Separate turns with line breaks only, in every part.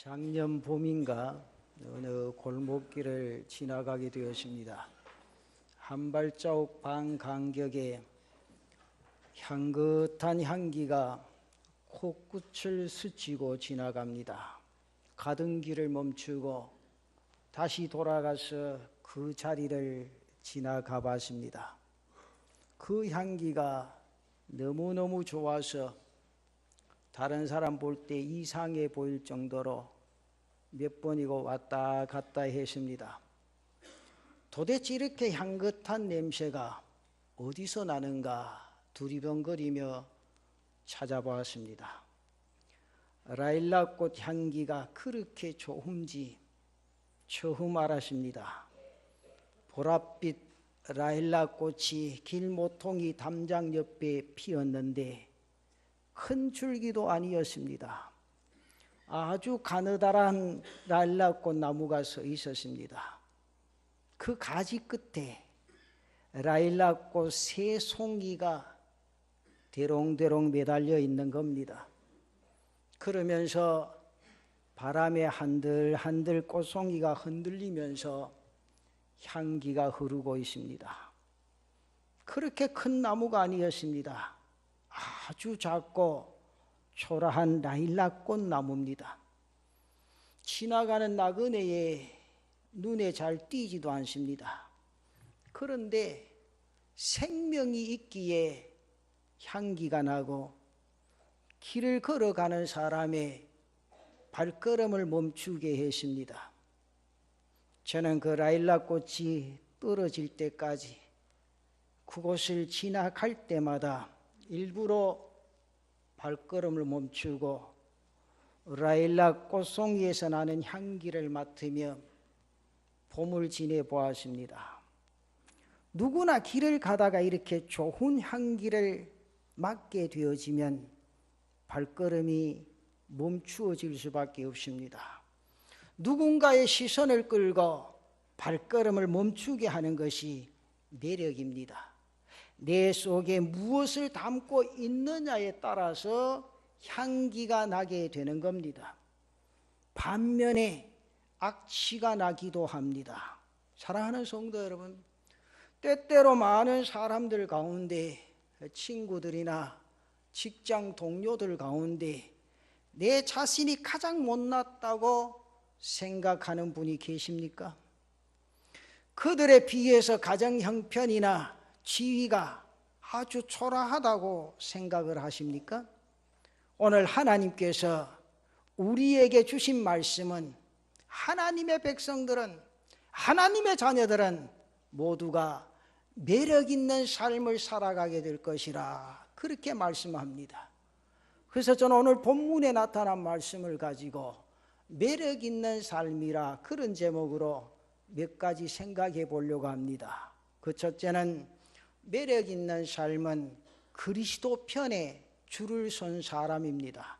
작년 봄인가 어느 골목길을 지나가게 되었습니다. 한 발자국 반 간격에 향긋한 향기가 코끝을 스치고 지나갑니다. 가던 길을 멈추고 다시 돌아가서 그 자리를 지나가 봤습니다. 그 향기가 너무너무 좋아서 다른 사람 볼 때 이상해 보일 정도로 몇 번이고 왔다 갔다 했습니다. 도대체 이렇게 향긋한 냄새가 어디서 나는가 두리번거리며 찾아보았습니다. 라일락꽃 향기가 그렇게 좋은지 처음 알았습니다. 보랏빛 라일락꽃이 길모퉁이 담장 옆에 피었는데 큰 줄기도 아니었습니다. 아주 가느다란 라일락꽃 나무가 서 있었습니다. 그 가지 끝에 라일락꽃 세 송이가 대롱대롱 매달려 있는 겁니다. 그러면서 바람에 한들한들 꽃송이가 흔들리면서 향기가 흐르고 있습니다. 그렇게 큰 나무가 아니었습니다. 아주 작고 초라한 라일락꽃 나무입니다. 지나가는 나그네에 눈에 잘 띄지도 않습니다. 그런데 생명이 있기에 향기가 나고 길을 걸어가는 사람의 발걸음을 멈추게 했습니다. 저는 그 라일락꽃이 떨어질 때까지 그곳을 지나갈 때마다 일부러 발걸음을 멈추고 라일락 꽃송이에서 나는 향기를 맡으며 봄을 지내보았습니다. 누구나 길을 가다가 이렇게 좋은 향기를 맡게 되어지면 발걸음이 멈추어질 수밖에 없습니다. 누군가의 시선을 끌고 발걸음을 멈추게 하는 것이 매력입니다. 내 속에 무엇을 담고 있느냐에 따라서 향기가 나게 되는 겁니다. 반면에 악취가 나기도 합니다. 사랑하는 성도 여러분, 때때로 많은 사람들 가운데 친구들이나 직장 동료들 가운데 내 자신이 가장 못났다고 생각하는 분이 계십니까? 그들에 비해서 가정 형편이나 지위가 아주 초라하다고 생각을 하십니까? 오늘 하나님께서 우리에게 주신 말씀은 하나님의 백성들은, 하나님의 자녀들은 모두가 매력 있는 삶을 살아가게 될 것이라 그렇게 말씀합니다. 그래서 저는 오늘 본문에 나타난 말씀을 가지고 매력 있는 삶이라 그런 제목으로 몇 가지 생각해 보려고 합니다. 그 첫째는 매력 있는 삶은 그리스도 편에 줄을 선 사람입니다.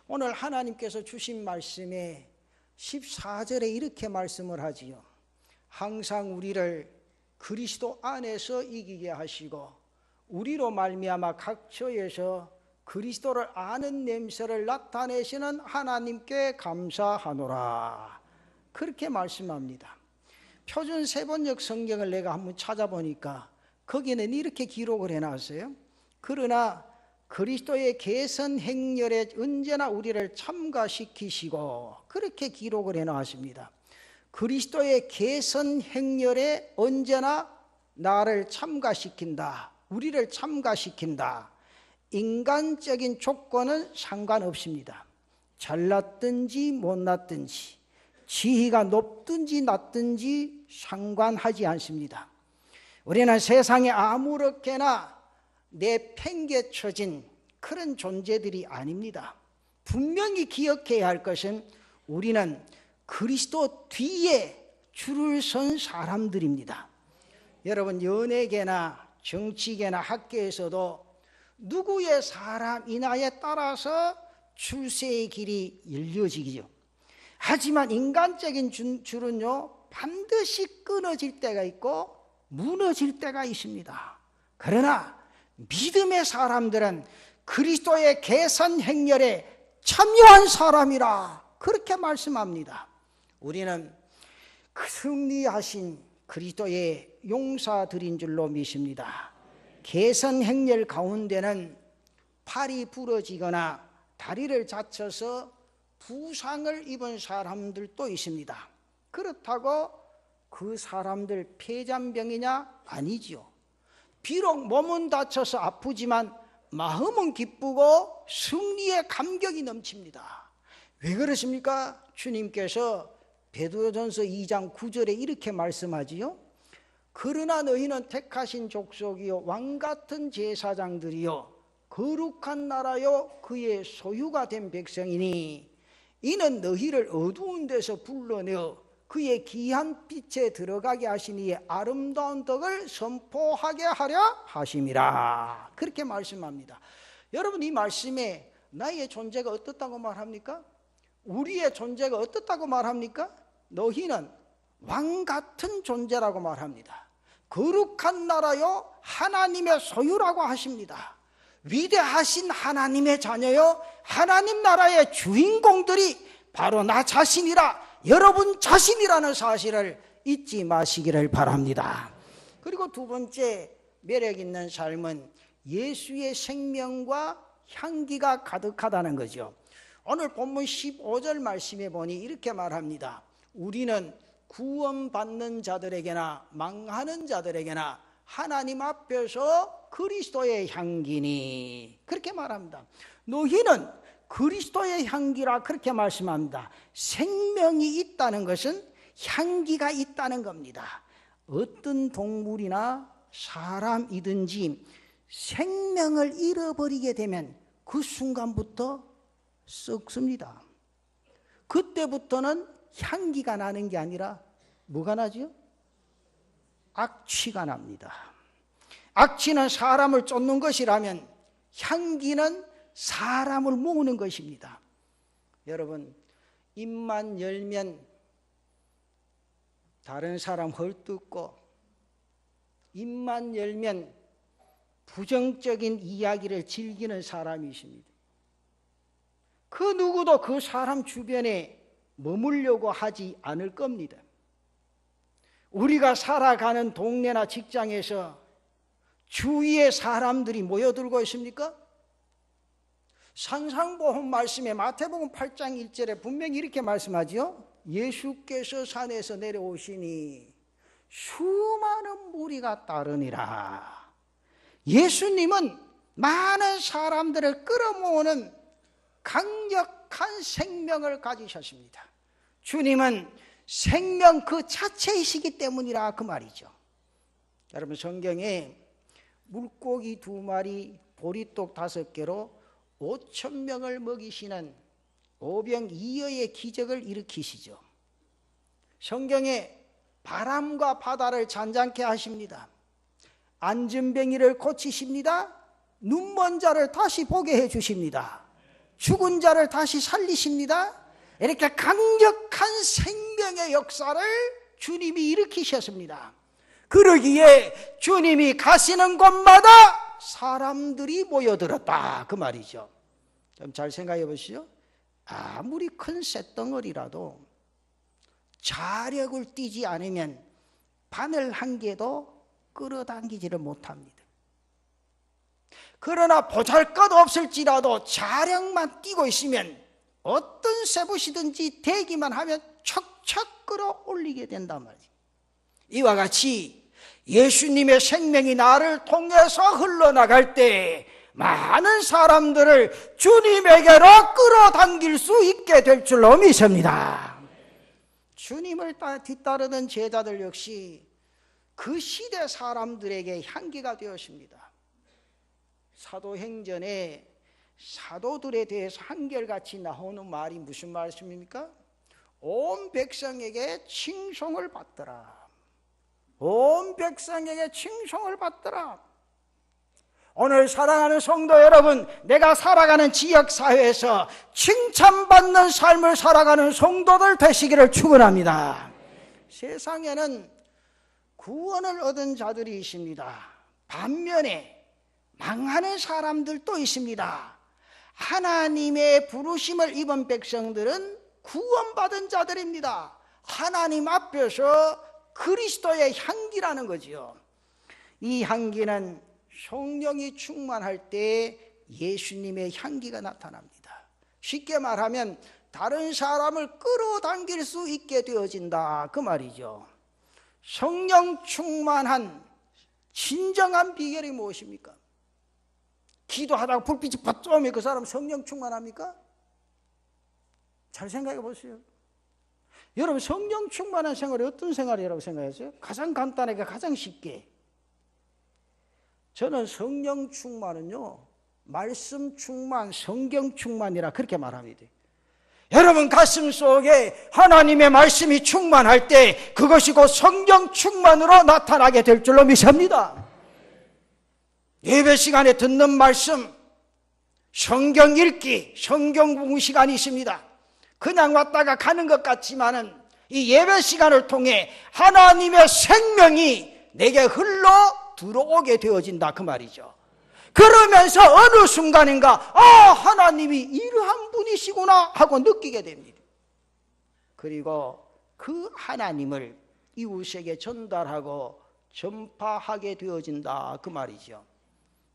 오늘 하나님께서 주신 말씀에 14절에 이렇게 말씀을 하지요. 항상 우리를 그리스도 안에서 이기게 하시고 우리로 말미암아 각처에서 그리스도를 아는 냄새를 나타내시는 하나님께 감사하노라. 그렇게 말씀합니다. 표준 세번역 성경을 내가 한번 찾아보니까 거기는 이렇게 기록을 해놨어요. 그러나 그리스도의 개선 행렬에 언제나 우리를 참가시키시고 그렇게 기록을 해놨습니다. 그리스도의 개선 행렬에 언제나 나를 참가시킨다, 우리를 참가시킨다. 인간적인 조건은 상관없습니다. 잘났든지 못났든지 지위가 높든지 낮든지 상관하지 않습니다. 우리는 세상에 아무렇게나 내팽개쳐진 그런 존재들이 아닙니다. 분명히 기억해야 할 것은 우리는 그리스도 뒤에 줄을 선 사람들입니다. 여러분, 연예계나 정치계나 학계에서도 누구의 사람이냐에 따라서 출세의 길이 열려지기죠. 하지만 인간적인 줄은요, 반드시 끊어질 때가 있고 무너질 때가 있습니다. 그러나 믿음의 사람들은 그리스도의 개선 행렬에 참여한 사람이라 그렇게 말씀합니다. 우리는 그 승리하신 그리스도의 용사들인 줄로 믿습니다. 개선 행렬 가운데는 팔이 부러지거나 다리를 다쳐서 부상을 입은 사람들도 있습니다. 그렇다고 그 사람들 폐잔병이냐? 아니지요. 비록 몸은 다쳐서 아프지만 마음은 기쁘고 승리의 감격이 넘칩니다. 왜 그렇습니까? 주님께서 베드로전서 2장 9절에 이렇게 말씀하지요. 그러나 너희는 택하신 족속이요 왕같은 제사장들이요 거룩한 나라요 그의 소유가 된 백성이니 이는 너희를 어두운 데서 불러내어 그의 귀한 빛에 들어가게 하시니 아름다운 덕을 선포하게 하려 하심이라. 그렇게 말씀합니다. 여러분, 이 말씀에 나의 존재가 어떻다고 말합니까? 우리의 존재가 어떻다고 말합니까? 너희는 왕같은 존재라고 말합니다. 거룩한 나라요 하나님의 소유라고 하십니다. 위대하신 하나님의 자녀요 하나님 나라의 주인공들이 바로 나 자신이라, 여러분 자신이라는 사실을 잊지 마시기를 바랍니다. 그리고 두 번째 매력 있는 삶은 예수의 생명과 향기가 가득하다는 거죠. 오늘 본문 15절 말씀에 보니 이렇게 말합니다. 우리는 구원받는 자들에게나 망하는 자들에게나 하나님 앞에서 그리스도의 향기니, 그렇게 말합니다. 너희는 그리스도의 향기라 그렇게 말씀합니다. 생명이 있다는 것은 향기가 있다는 겁니다. 어떤 동물이나 사람이든지 생명을 잃어버리게 되면 그 순간부터 썩습니다. 그때부터는 향기가 나는 게 아니라 뭐가 나죠? 악취가 납니다. 악취는 사람을 쫓는 것이라면 향기는 사람을 모으는 것입니다. 여러분, 입만 열면 다른 사람 헐뜯고, 입만 열면 부정적인 이야기를 즐기는 사람이 있습니다. 그 누구도 그 사람 주변에 머물려고 하지 않을 겁니다. 우리가 살아가는 동네나 직장에서 주위에 사람들이 모여들고 있습니까? 산상보험 말씀에 마태복음 8장 1절에 분명히 이렇게 말씀하지요. 예수께서 산에서 내려오시니 수많은 무리가 따르니라. 예수님은 많은 사람들을 끌어모으는 강력한 생명을 가지셨습니다. 주님은 생명 그 자체이시기 때문이라 그 말이죠. 여러분, 성경에 물고기 2마리 보리떡 5개로 5,000명을 먹이시는 오병이어의 기적을 일으키시죠. 성경에 바람과 바다를 잔잔케 하십니다. 안진뱅이를 고치십니다. 눈먼 자를 다시 보게 해주십니다. 죽은 자를 다시 살리십니다. 이렇게 강력한 생명의 역사를 주님이 일으키셨습니다. 그러기에 주님이 가시는 곳마다 사람들이 모여들었다 그 말이죠. 좀 잘 생각해 보시죠. 아무리 큰 쇳덩어리라도 자력을 띠지 않으면 바늘 한 개도 끌어당기지를 못합니다. 그러나 보잘것없을지라도 자력만 띠고 있으면 어떤 쇠붙이든지 대기만 하면 척척 끌어올리게 된단 말이죠. 이와 같이 예수님의 생명이 나를 통해서 흘러나갈 때 많은 사람들을 주님에게로 끌어당길 수 있게 될 줄로 믿습니다. 주님을 뒤따르던 제자들 역시 그 시대 사람들에게 향기가 되었습니다. 사도행전에 사도들에 대해서 한결같이 나오는 말이 무슨 말씀입니까? 온 백성에게 칭송을 받더라. 온 백성에게 칭송을 받더라. 오늘 사랑하는 성도 여러분, 내가 살아가는 지역사회에서 칭찬받는 삶을 살아가는 성도들 되시기를 축원합니다. 세상에는 구원을 얻은 자들이 있습니다. 반면에 망하는 사람들도 있습니다. 하나님의 부르심을 입은 백성들은 구원받은 자들입니다. 하나님 앞에서 그리스도의 향기라는 거지요. 이 향기는 성령이 충만할 때 예수님의 향기가 나타납니다. 쉽게 말하면 다른 사람을 끌어당길 수 있게 되어진다, 그 말이죠. 성령 충만한 진정한 비결이 무엇입니까? 기도하다가 불빛이 뻗 오면 그 사람 성령 충만합니까? 잘 생각해 보세요. 여러분, 성령 충만한 생활이 어떤 생활이라고 생각하세요? 가장 간단하게, 가장 쉽게. 저는 성령 충만은요, 말씀 충만, 성경 충만이라 그렇게 말합니다. 여러분 가슴 속에 하나님의 말씀이 충만할 때 그것이 곧 성령 충만으로 나타나게 될 줄로 믿습니다. 예배 시간에 듣는 말씀, 성경 읽기, 성경 공부 시간이 있습니다. 그냥 왔다가 가는 것 같지만은 이 예배 시간을 통해 하나님의 생명이 내게 흘러 들어오게 되어진다, 그 말이죠. 그러면서 어느 순간인가 하나님이 이러한 분이시구나 하고 느끼게 됩니다. 그리고 그 하나님을 이웃에게 전달하고 전파하게 되어진다, 그 말이죠.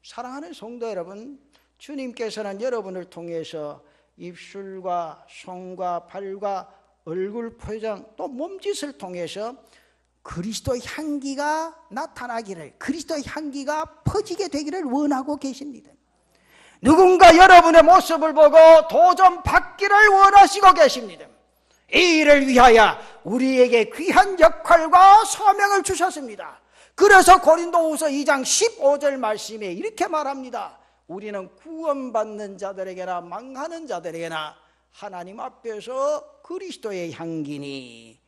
사랑하는 성도 여러분, 주님께서는 여러분을 통해서 입술과 손과 발과 얼굴 표정 또 몸짓을 통해서 그리스도의 향기가 나타나기를, 그리스도의 향기가 퍼지게 되기를 원하고 계십니다. 누군가 여러분의 모습을 보고 도전 받기를 원하시고 계십니다. 이 일을 위하여 우리에게 귀한 역할과 사명을 주셨습니다. 그래서 고린도후서 2장 15절 말씀에 이렇게 말합니다. 우리는 구원받는 자들에게나 망하는 자들에게나 하나님 앞에서 그리스도의 향기니.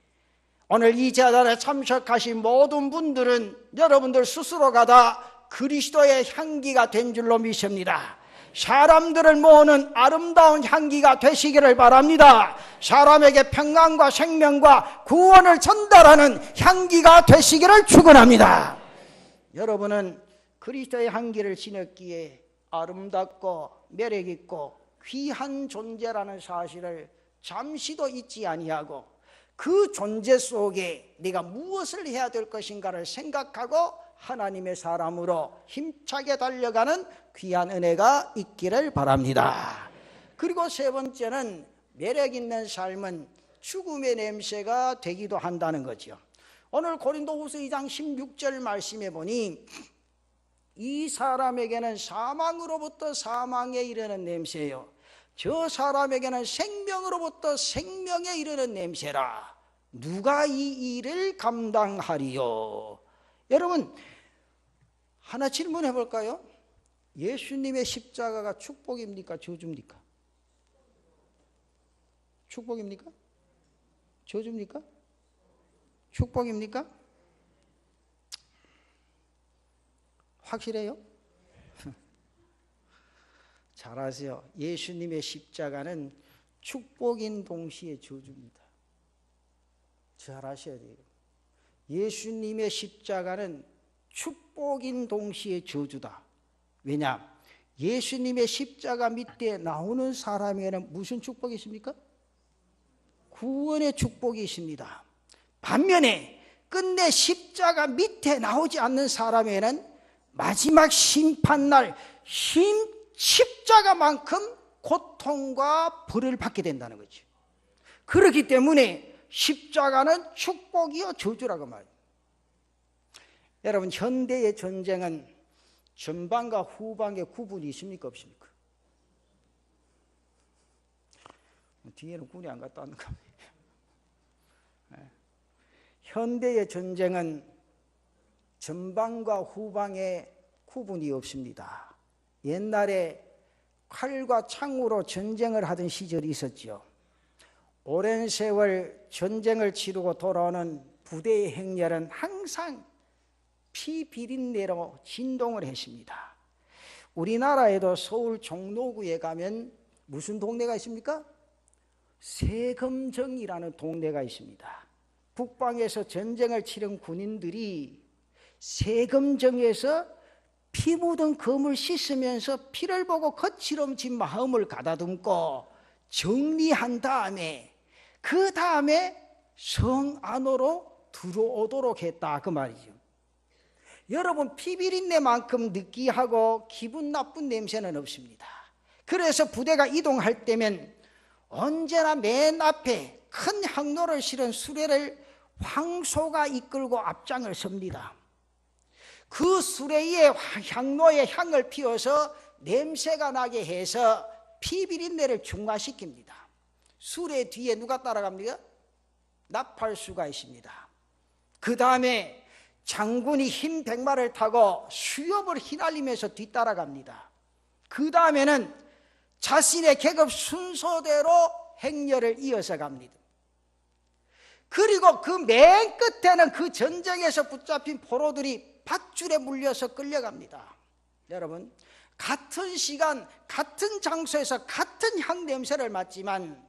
오늘 이 제단에 참석하신 모든 분들은 여러분들 스스로가 다 그리스도의 향기가 된 줄로 믿습니다. 사람들을 모으는 아름다운 향기가 되시기를 바랍니다. 사람에게 평안과 생명과 구원을 전달하는 향기가 되시기를 축원합니다. 여러분은 그리스도의 향기를 지녔기에 아름답고 매력있고 귀한 존재라는 사실을 잠시도 잊지 아니하고 그 존재 속에 네가 무엇을 해야 될 것인가를 생각하고 하나님의 사람으로 힘차게 달려가는 귀한 은혜가 있기를 바랍니다. 그리고 세 번째는 매력 있는 삶은 죽음의 냄새가 되기도 한다는 거죠. 오늘 고린도후서 2장 16절 말씀에 보니 이 사람에게는 사망으로부터 사망에 이르는 냄새요, 저 사람에게는 생명으로부터 생명에 이르는 냄새라. 누가 이 일을 감당하리요? 여러분, 하나 질문해 볼까요? 예수님의 십자가가 축복입니까? 저주입니까? 축복입니까? 저주입니까? 축복입니까? 확실해요? 잘 아세요. 예수님의 십자가는 축복인 동시에 저주입니다. 잘 아셔야 돼요. 예수님의 십자가는 축복인 동시에 저주다. 왜냐? 예수님의 십자가 밑에 나오는 사람에게는 무슨 축복이 있습니까? 구원의 축복이 있습니다. 반면에 끝내 십자가 밑에 나오지 않는 사람에게는 마지막 심판날 십자가만큼 고통과 벌을 받게 된다는 거죠. 그렇기 때문에 십자가는 축복이요 저주라고 말해요. 여러분, 현대의 전쟁은 전방과 후방의 구분이 있습니까? 없습니까? 뒤에는 군이 안 갔다 왔는가? 현대의 전쟁은 전방과 후방의 구분이 없습니다. 옛날에 칼과 창으로 전쟁을 하던 시절이 있었죠. 오랜 세월 전쟁을 치르고 돌아오는 부대의 행렬은 항상 피 비린내로 진동을 했습니다. 우리나라에도 서울 종로구에 가면 무슨 동네가 있습니까? 세금정이라는 동네가 있습니다. 북방에서 전쟁을 치른 군인들이 세금정에서 피 묻은 검을 씻으면서 피를 보고 거칠어진 마음을 가다듬고 정리한 다음에 그 다음에 성 안으로 들어오도록 했다 그 말이죠. 여러분, 피비린내만큼 느끼하고 기분 나쁜 냄새는 없습니다. 그래서 부대가 이동할 때면 언제나 맨 앞에 큰 향로를 실은 수레를 황소가 이끌고 앞장을 섭니다. 그 수레의 향로에 향을 피워서 냄새가 나게 해서 피비린내를 중화시킵니다. 수레 뒤에 누가 따라갑니까? 나팔수가 있습니다. 그 다음에 장군이 흰 백마를 타고 수염을 휘날리면서 뒤따라갑니다. 그 다음에는 자신의 계급 순서대로 행렬을 이어서 갑니다. 그리고 그 맨 끝에는 그 전쟁에서 붙잡힌 포로들이 밧줄에 물려서 끌려갑니다. 여러분, 같은 시간 같은 장소에서 같은 향 냄새를 맡지만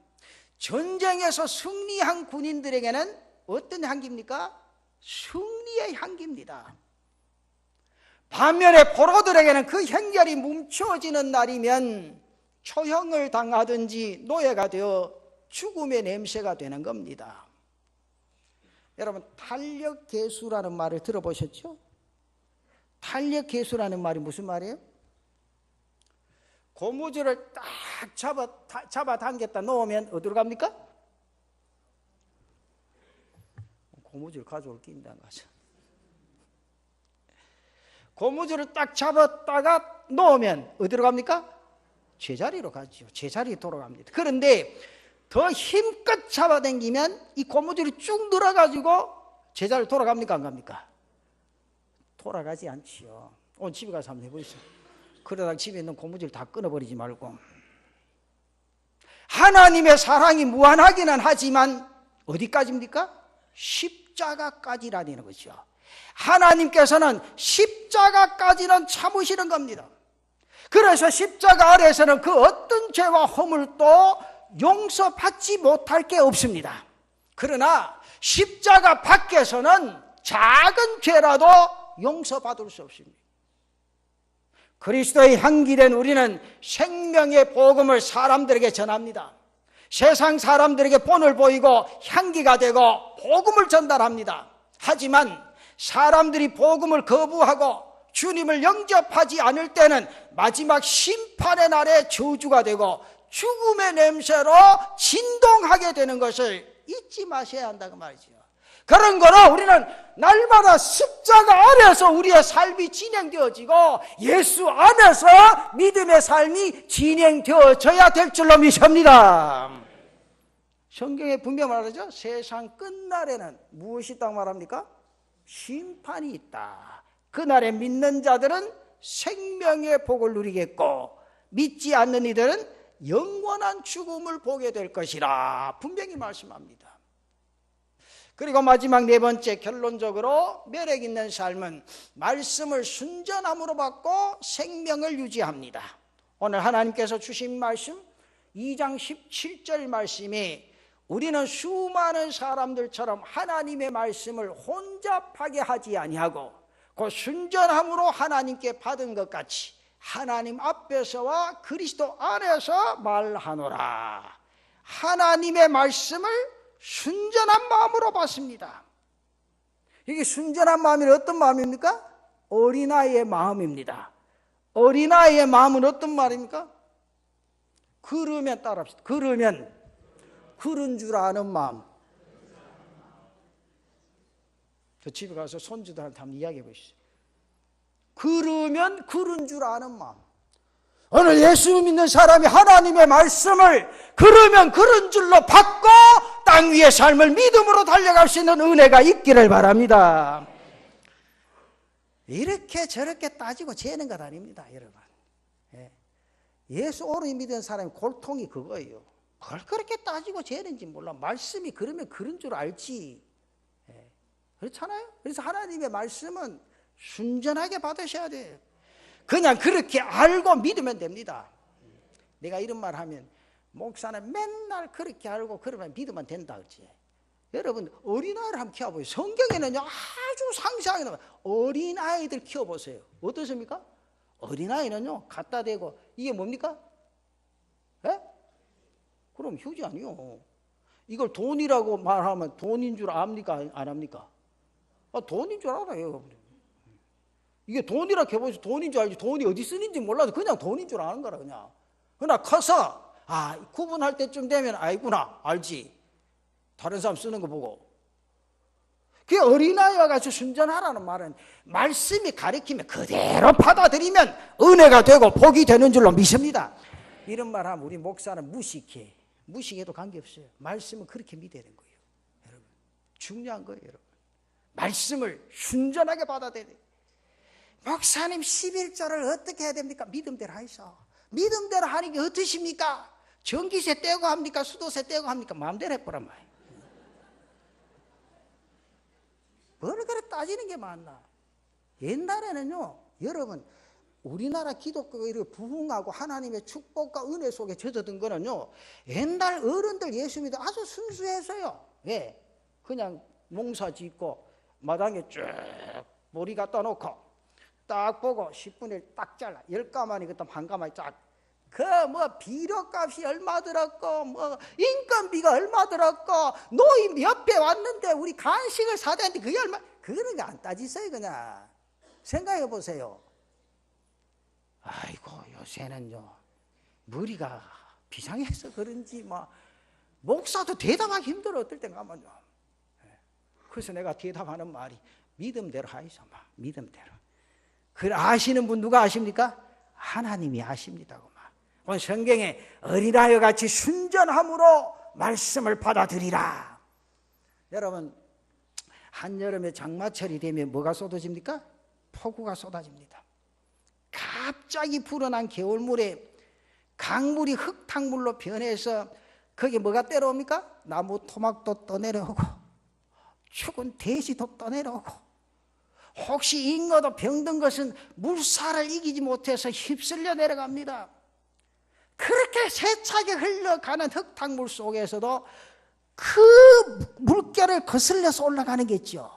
전쟁에서 승리한 군인들에게는 어떤 향기입니까? 승리의 향기입니다. 반면에 포로들에게는 그 행렬이 멈춰지는 날이면 초형을 당하든지 노예가 되어 죽음의 냄새가 되는 겁니다. 여러분, 탄력개수라는 말을 들어보셨죠? 탄력개수라는 말이 무슨 말이에요? 고무줄을 딱 잡아당겼다 놓으면 어디로 갑니까? 고무줄 가져올 게 있나 가서. 고무줄을 딱 잡았다가 놓으면 어디로 갑니까? 제자리로 가죠. 제자리에 돌아갑니다. 그런데 더 힘껏 잡아당기면 이 고무줄이 쭉 늘어가지고 제자리로 돌아갑니까? 안 갑니까? 돌아가지 않지요. 오늘 집에 가서 한번 해보세요. 그러다가 집에 있는 고무줄 다 끊어버리지 말고. 하나님의 사랑이 무한하기는 하지만 어디까지입니까? 십자가까지라는 거죠. 하나님께서는 십자가까지는 참으시는 겁니다. 그래서 십자가 아래에서는 그 어떤 죄와 허물도 용서받지 못할 게 없습니다. 그러나 십자가 밖에서는 작은 죄라도 용서받을 수 없습니다. 그리스도의 향기된 우리는 생명의 복음을 사람들에게 전합니다. 세상 사람들에게 본을 보이고 향기가 되고 복음을 전달합니다. 하지만 사람들이 복음을 거부하고 주님을 영접하지 않을 때는 마지막 심판의 날에 저주가 되고 죽음의 냄새로 진동하게 되는 것을 잊지 마셔야 한다고 말이죠. 그런 거로 우리는 날마다 십자가 안에서 우리의 삶이 진행되어지고 예수 안에서 믿음의 삶이 진행되어져야 될 줄로 믿습니다. 성경에 분명히 말하죠. 세상 끝날에는 무엇이 있다고 말합니까? 심판이 있다. 그날에 믿는 자들은 생명의 복을 누리겠고 믿지 않는 이들은 영원한 죽음을 보게 될 것이라 분명히 말씀합니다. 그리고 마지막 네 번째, 결론적으로 매력 있는 삶은 말씀을 순전함으로 받고 생명을 유지합니다. 오늘 하나님께서 주신 말씀 2장 17절 말씀이 우리는 수많은 사람들처럼 하나님의 말씀을 혼잡하게 하지 아니하고 그 순전함으로 하나님께 받은 것 같이 하나님 앞에서와 그리스도 안에서 말하노라. 하나님의 말씀을 순전한 마음으로 받습니다. 이게 순전한 마음이 어떤 마음입니까? 어린아이의 마음입니다. 어린아이의 마음은 어떤 말입니까? 걸으면 따라합시다. 걸으면 그런 줄 아는 마음. 저 집에 가서 손주들한테 한번 이야기해 보시죠. 걸으면 그런 줄 아는 마음. 오늘 예수 믿는 사람이 하나님의 말씀을 걸으면 그런 줄로 받고 땅 위의 삶을 믿음으로 달려갈 수 있는 은혜가 있기를 바랍니다. 이렇게 저렇게 따지고 재는 것 아닙니다, 여러분. 예수 오래 믿은 사람의 골통이 그거예요. 뭘 그렇게 따지고 재는지 몰라. 말씀이 그러면 그런 줄 알지. 그렇잖아요. 그래서 하나님의 말씀은 순전하게 받으셔야 돼요. 그냥 그렇게 알고 믿으면 됩니다. 내가 이런 말 하면 목사는 맨날 그렇게 알고 그러면 믿으면 된다 그러지. 여러분, 어린아이를 한번 키워보세요. 성경에는요 아주 상세하게 나와요. 어린아이들 키워보세요. 어떻습니까? 어린아이는요 갖다 대고 이게 뭡니까? 예? 그럼 휴지 아니요. 이걸 돈이라고 말하면 돈인 줄 압니까? 안 합니까? 돈인 줄 알아요. 이게 돈이라고 해보지 돈인 줄 알지 돈이 어디 쓰는지 몰라도 그냥 돈인 줄 아는 거라 그냥. 그러나 커서 구분할 때쯤 되면 아이구나 알지. 다른 사람 쓰는 거 보고. 그 어린아이와 같이 순전하라는 말은 말씀이 가리키면 그대로 받아들이면 은혜가 되고 복이 되는 줄로 믿습니다. 이런 말 하면 우리 목사는 무식해. 무식해도 관계없어요. 말씀은 그렇게 믿어야 되는 거예요. 여러분 중요한 거예요. 여러분 말씀을 순전하게 받아들여야 돼요. 목사님 11조를 어떻게 해야 됩니까? 믿음대로 하이소. 믿음대로 하는 게 어떠십니까? 전기세 떼고 합니까? 수도세 떼고 합니까? 마음대로 해보란 말이에요. 뭘 그래 따지는 게 많나? 옛날에는요, 여러분, 우리나라 기독교가 부흥하고 하나님의 축복과 은혜 속에 젖어든 거는요, 옛날 어른들 예수 믿어 아주 순수해서요. 왜? 그냥 농사 짓고 마당에 쭉 머리 갖다 놓고 딱 보고 10분의 1 딱 잘라. 10가마니 그때 한 가마니 쫙. 비료값이 얼마 들었고, 인건비가 얼마 들었고, 노임 옆에 왔는데 우리 간식을 사야 되는데 그게 얼마, 그런 거 안 따지세요, 그냥. 생각해 보세요. 아이고, 요새는요, 머리가 비상해서 그런지, 목사도 대답하기 힘들어, 어떨 땐 가면요. 그래서 내가 대답하는 말이, 믿음대로 하이소, 믿음대로. 그걸 아시는 분 누가 아십니까? 하나님이 아십니다고. 오늘 성경에 어린아이와 같이 순전함으로 말씀을 받아들이라. 여러분 한여름에 장마철이 되면 뭐가 쏟아집니까? 폭우가 쏟아집니다. 갑자기 불어난 겨울물에 강물이 흙탕물로 변해서 거기에 뭐가 때려옵니까? 나무 토막도 떠내려오고 죽은 돼지도 떠내려오고 혹시 잉어도 병든 것은 물살을 이기지 못해서 휩쓸려 내려갑니다. 그렇게 세차게 흘러가는 흙탕물 속에서도 그 물결을 거슬려서 올라가는 게 있죠.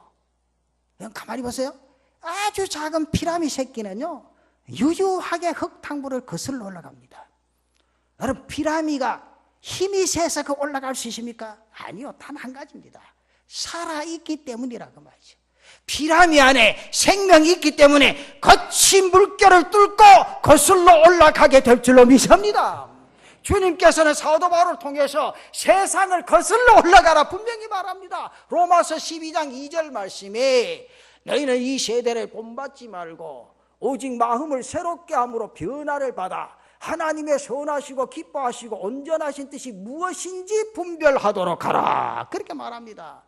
가만히 보세요. 아주 작은 피라미 새끼는요 유유하게 흙탕물을 거슬러 올라갑니다. 여러분 피라미가 힘이 세서 그 올라갈 수 있습니까? 아니요. 단 한 가지입니다. 살아있기 때문이라 그 말이죠. 피라미 안에 생명이 있기 때문에 거친 물결을 뚫고 거슬러 올라가게 될 줄로 믿습니다. 주님께서는 사도 바울을 통해서 세상을 거슬러 올라가라 분명히 말합니다. 로마서 12장 2절 말씀에 너희는 이 세대를 본받지 말고 오직 마음을 새롭게 함으로 변화를 받아 하나님의 선하시고 기뻐하시고 온전하신 뜻이 무엇인지 분별하도록 하라. 그렇게 말합니다.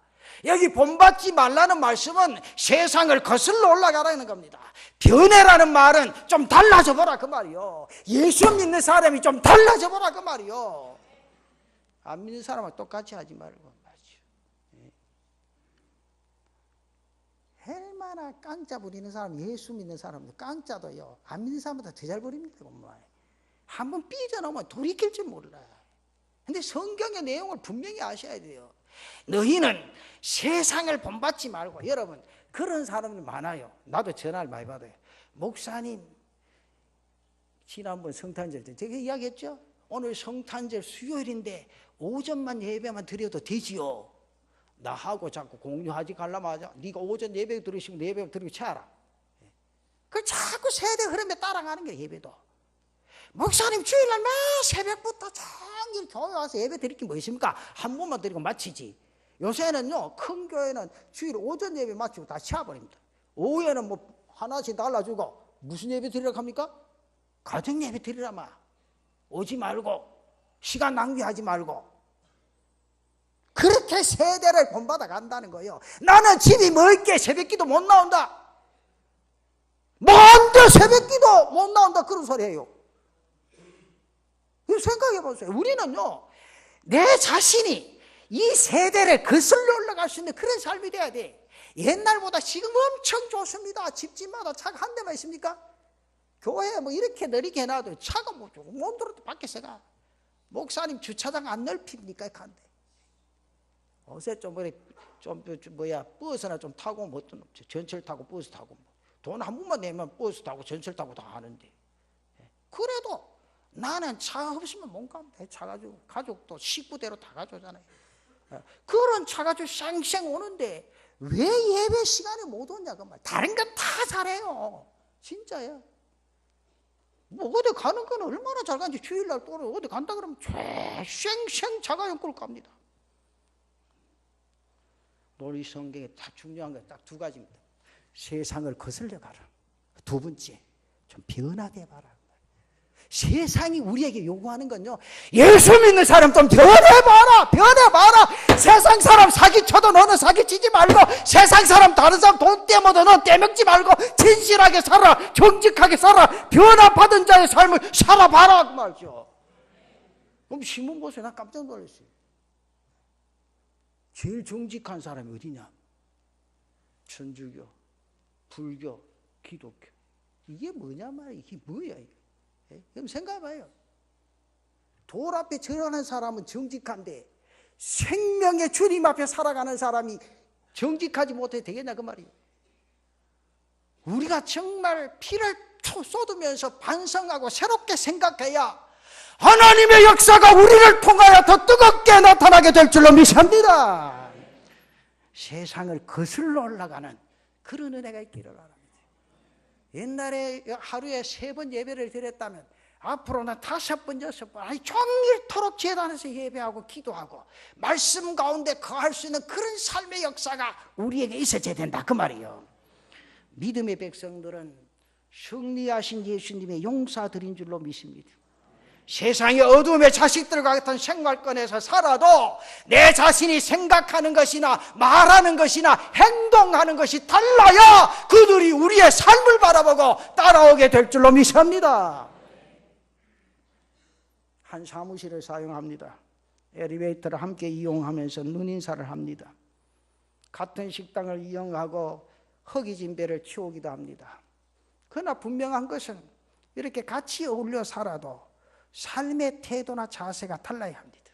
여기 본받지 말라는 말씀은 세상을 거슬러 올라가라는 겁니다. 변해라는 말은 좀 달라져 보라 그 말이요. 예수 믿는 사람이 좀 달라져 보라 그 말이요. 안 믿는 사람은 똑같이 하지 말고 말이죠. 얼마나 깡짜 부리는 사람, 예수 믿는 사람도 깡짜도요. 안 믿는 사람보다 더 잘 부립니다. 한번 삐져나오면 돌이킬 줄 몰라. 근데 성경의 내용을 분명히 아셔야 돼요. 너희는 세상을 본받지 말고. 여러분 그런 사람이 많아요. 나도 전화를 많이 받아요. 목사님 지난번 성탄절 때 제가 이야기했죠. 오늘 성탄절 수요일인데 오전만 예배만 드려도 되지요. 나하고 자꾸 공유하지 갈라마자. 네가 오전 예배 들으시면 예배 드리고 차라. 그 자꾸 세대 흐름에 따라가는 거예요. 예배도. 목사님 주일날 매 새벽부터 종일 교회 와서 예배 드릴 게 뭐 있습니까? 한 번만 드리고 마치지. 요새는요 큰 교회는 주일 오전 예배 마치고 다 치워버립니다. 오후에는 하나씩 달라주고 무슨 예배 드리라고 합니까? 가정 예배 드리라마. 오지 말고 시간 낭비하지 말고. 그렇게 세대를 본받아 간다는 거예요. 나는 집이 멀게 새벽기도 못 나온다. 뭔데 새벽기도 못 나온다 그런 소리예요. 생각해 보세요. 우리는요 내 자신이 이 세대를 거슬러 올라갈 수 있는 그런 삶이 돼야 돼. 옛날보다 지금 엄청 좋습니다. 집집마다 차가 한 대만 있습니까? 교회 이렇게 느리게 해놔도 차가 못 들어도 밖에서 가. 목사님 주차장 안 넓힙니까? 간대. 어제 버스나 좀 타고 전철 타고 버스 타고 돈 한 번만 내면 버스 타고 전철 타고 다 하는데. 그래도 나는 차 없으면 못 갑니다. 차 가지고 가족도 식구대로 다 가져오잖아요. 그런 차가 좀 쌩쌩 오는데 왜 예배 시간에 못 오냐 그 말. 다른 건 다 잘해요. 진짜요. 뭐 어디 가는 건 얼마나 잘 가는지 주일날 또 어디 간다 그러면 쌩쌩 차가 연끌 갑니다. 우리 성경에 딱 중요한 건 딱 두 가지입니다. 세상을 거슬려 가라. 두 번째, 좀 변하게 봐라. 세상이 우리에게 요구하는 건요, 예수 믿는 사람 좀 변해봐라, 변해봐라. 세상 사람 사기쳐도 너는 사기치지 말고, 세상 사람 다른 사람 돈 떼먹어도 너 떼먹지 말고, 진실하게 살아, 정직하게 살아, 변화받은 자의 삶을 살아봐라 그 말이죠. 그럼 신문 보세요. 나 깜짝 놀랐어요. 제일 정직한 사람이 어디냐? 천주교, 불교, 기독교. 이게 뭐냐 말이야. 이게 뭐야 이게. 그럼 생각해봐요. 돌 앞에 절하는 사람은 정직한데 생명의 주님 앞에 살아가는 사람이 정직하지 못해 되겠냐 그 말이에요. 우리가 정말 피를 쏟으면서 반성하고 새롭게 생각해야 하나님의 역사가 우리를 통하여 더 뜨겁게 나타나게 될 줄로 믿습니다. 세상을 거슬러 올라가는 그런 은혜가 있기를 바랍니다. 옛날에 하루에 3번 예배를 드렸다면 앞으로는 5번, 6번 아니 종일토록 제단에서 예배하고 기도하고 말씀 가운데 거할 수 있는 그런 삶의 역사가 우리에게 있어야 된다 그 말이에요. 믿음의 백성들은 승리하신 예수님의 용사들인 줄로 믿습니다. 세상의 어둠의 자식들과 같은 생활권에서 살아도 내 자신이 생각하는 것이나 말하는 것이나 행동하는 것이 달라야 그들이 우리의 삶을 바라보고 따라오게 될 줄로 믿습니다. 한 사무실을 사용합니다. 엘리베이터를 함께 이용하면서 눈인사를 합니다. 같은 식당을 이용하고 허기진 배를 치우기도 합니다. 그러나 분명한 것은 이렇게 같이 어울려 살아도 삶의 태도나 자세가 달라야 합니다.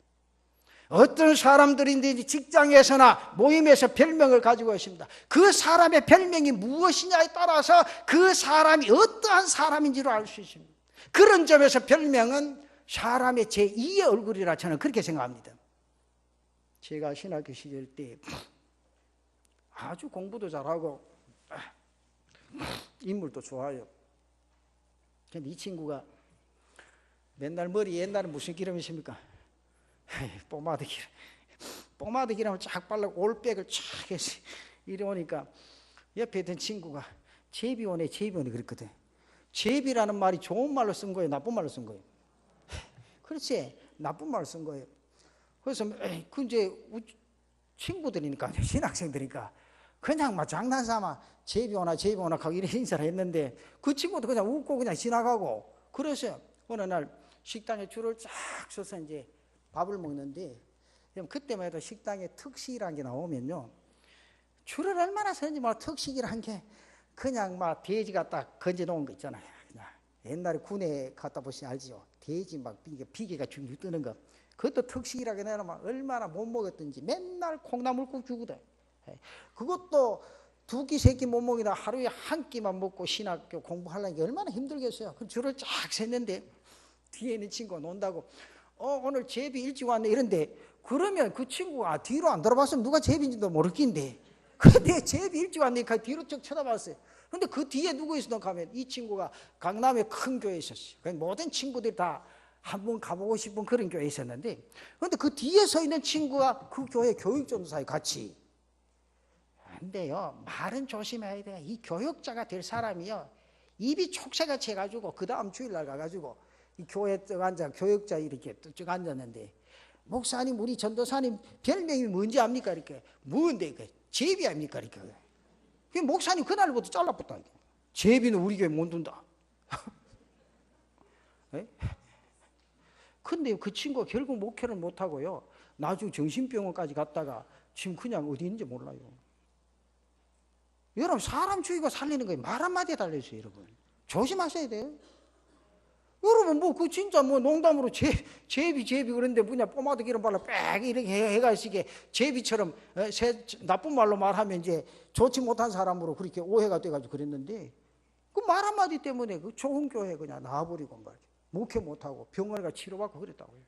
어떤 사람들인지 직장에서나 모임에서 별명을 가지고 있습니다. 그 사람의 별명이 무엇이냐에 따라서 그 사람이 어떠한 사람인지를 알 수 있습니다. 그런 점에서 별명은 사람의 제2의 얼굴이라 저는 그렇게 생각합니다. 제가 신학교 시절 때 아주 공부도 잘하고 인물도 좋아요. 근데 이 친구가 맨날 머리 옛날에 무슨 기름이 있습니까? 포마드 기름. 포마드 기름을 쫙 발라고 올백을 쫙 해서 이리 오니까 옆에 있던 친구가 제비오네 그랬거든. 제비라는 말이 좋은 말로 쓴 거예요? 나쁜 말로 쓴 거예요? 그렇지. 나쁜 말로 쓴 거예요. 그래서 그 이제 친구들이니까 신학생들이니까 그냥 막 장난삼아 제비오나 하고 이런 인사를 했는데 그 친구도 그냥 웃고 그냥 지나가고 그래서 어느 날 식당에 줄을 쫙 서서 이제 밥을 먹는데 그때만 해도 식당에 특식이라는 게 나오면요 줄을 얼마나 서는지 막 특식이라는 게 그냥 막 돼지가 딱 건져 놓은 거 있잖아요. 그냥 옛날에 군에 갔다 보시면 알지요. 돼지 막 비계가 쭉 뜨는 거 그것도 특식이라고 해서 막 얼마나 못 먹었든지 맨날 콩나물국 주거든. 그것도 2끼 3끼 못 먹이나 하루에 1끼만 먹고 신학교 공부하려는 게 얼마나 힘들겠어요. 그 줄을 쫙 샜는데 뒤에 있는 친구가 논다고 오늘 제비 일찍 왔네 이런데 그러면 그 친구가 뒤로 안 돌아봤으면 누가 제비인지도 모르겠는데 근데 제비 일찍 왔으니까 뒤로 쭉 쳐다봤어요. 근데 그 뒤에 누구 있었는가 하면 이 친구가 강남에 큰 교회에 있었어요. 모든 친구들이 다 한번 가보고 싶은 그런 교회에 있었는데 근데 그 뒤에 서 있는 친구가 그 교회 교육전도사에 같이 근데요 말은 조심해야 돼. 이 교육자가 될 사람이요 입이 촉새같이 해가지고 그 다음 주일날 가가지고 이 교회에 쭉 앉아 교육자 이렇게 쭉 앉았는데 목사님 우리 전도사님 별명이 뭔지 압니까? 이렇게 뭔데 이게 제비 아닙니까? 이렇게 목사님 그날부터 잘라붙다. 제비는 우리 교회 못 둔다. 근데 그 친구가 결국 목회를 못하고요 나중에 정신병원까지 갔다가 지금 그냥 어디 있는지 몰라요. 여러분 사람 죽이고 살리는 거에 말 한마디에 달려있어요. 여러분 조심하셔야 돼요. 여러분 뭐 그 진짜 뭐 농담으로 제비 그런데 뭐냐 포마드 기름 발라 빽 이렇게 해가지고 제비처럼 나쁜 말로 말하면 이제 좋지 못한 사람으로 그렇게 오해가 돼가지고 그랬는데 그 말 한마디 때문에 그 좋은 교회 그냥 나와버리고 말 목회 못하고 병원에 가 치료받고 그랬다고요.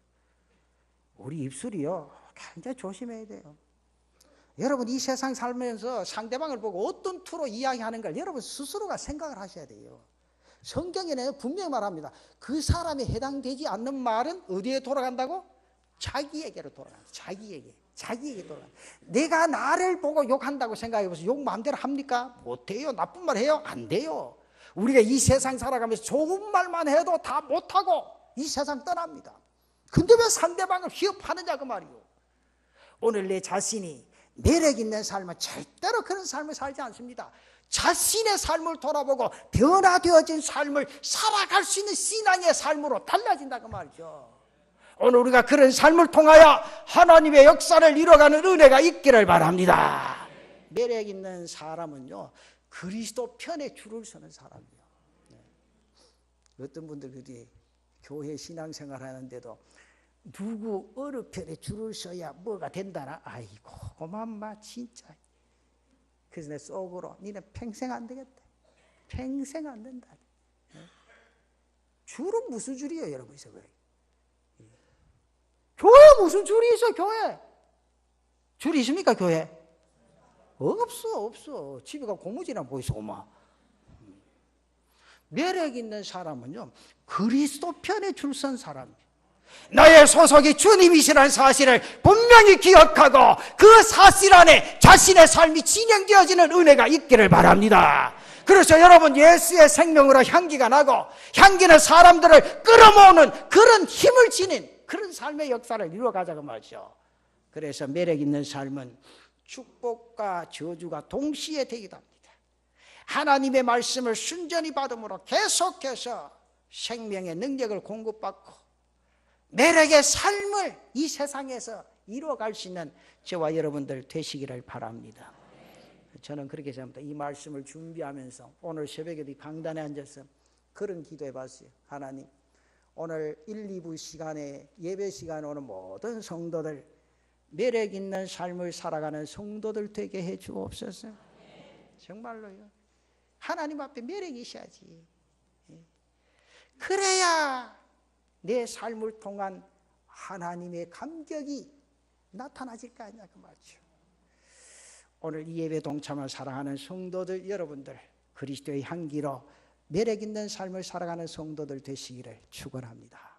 우리 입술이요 굉장히 조심해야 돼요. 여러분 이 세상 살면서 상대방을 보고 어떤 투로 이야기하는가 여러분 스스로가 생각을 하셔야 돼요. 성경에는 분명히 말합니다. 그 사람이 해당되지 않는 말은 어디에 돌아간다고? 자기에게로 돌아간다. 자기에게 돌아간다. 내가 나를 보고 욕한다고 생각해보세요. 욕 마음대로 합니까? 못해요. 나쁜 말 해요? 안 돼요. 우리가 이 세상 살아가면서 좋은 말만 해도 다 못하고 이 세상 떠납니다. 근데 왜 상대방을 위협하느냐 그 말이요. 오늘 내 자신이 매력 있는 삶은 절대로 그런 삶을 살지 않습니다. 자신의 삶을 돌아보고 변화되어진 삶을 살아갈 수 있는 신앙의 삶으로 달라진다 그 말이죠. 오늘 우리가 그런 삶을 통하여 하나님의 역사를 이뤄가는 은혜가 있기를 바랍니다. 매력 있는 사람은요 그리스도 편에 줄을 서는 사람이에요. 어떤 분들이 교회 신앙생활 하는데도 누구 어느 편에 줄을 서야 뭐가 된다나? 아이고 고만마 진짜. 그래서 내 속으로 니는 평생 안 되겠다. 평생 안 된다. 줄은 무슨 줄이에요 여러분? 교회 무슨 줄이 있어? 교회 줄이 있습니까? 교회 없어. 집에 가 고무지나 보이소 엄마. 매력 있는 사람은요 그리스도 편에 줄 선 사람이에요. 나의 소속이 주님이시라는 사실을 분명히 기억하고 그 사실 안에 자신의 삶이 진행되어지는 은혜가 있기를 바랍니다. 그래서 여러분 예수의 생명으로 향기가 나고 향기는 사람들을 끌어모으는 그런 힘을 지닌 그런 삶의 역사를 이루어가자고 말이죠. 그래서 매력 있는 삶은 축복과 저주가 동시에 되기도 합니다. 하나님의 말씀을 순전히 받음으로 계속해서 생명의 능력을 공급받고 매력의 삶을 이 세상에서 이루어갈 수 있는 저와 여러분들 되시기를 바랍니다. 저는 그렇게 생각합니다. 이 말씀을 준비하면서 오늘 새벽에 강단에 앉아서 그런 기도해 봤어요. 하나님 오늘 1, 2부 시간에 예배 시간에 오는 모든 성도들 매력 있는 삶을 살아가는 성도들 되게 해 주옵소서. 정말로요. 하나님 앞에 매력이 있어야지. 그래야 내 삶을 통한 하나님의 감격이 나타나질 거 아니냐 그 말이죠. 오늘 이 예배 동참을 사랑하는 성도들 여러분들 그리스도의 향기로 매력 있는 삶을 살아가는 성도들 되시기를 축원합니다.